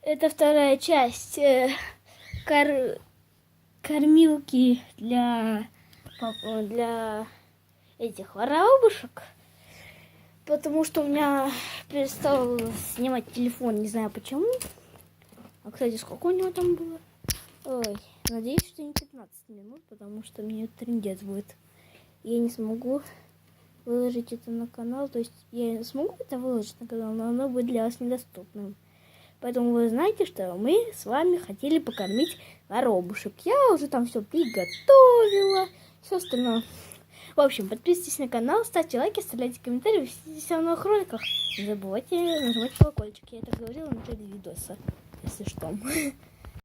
Это вторая часть кормилки для этих воробушек. Потому что у меня перестал снимать телефон, не знаю почему. А, кстати, сколько у него там было? Ой, надеюсь, что не 15 минут, потому что мне трындец будет. Я не смогу выложить это на канал. То есть я смогу это выложить на канал, но оно будет для вас недоступным. Поэтому вы знаете, что мы с вами хотели покормить воробушек. Я уже там все приготовила, все остальное. В общем, подписывайтесь на канал, ставьте лайки, оставляйте комментарии в новых роликах. Не забывайте нажимать колокольчик. Я это говорила в начале видоса, если что.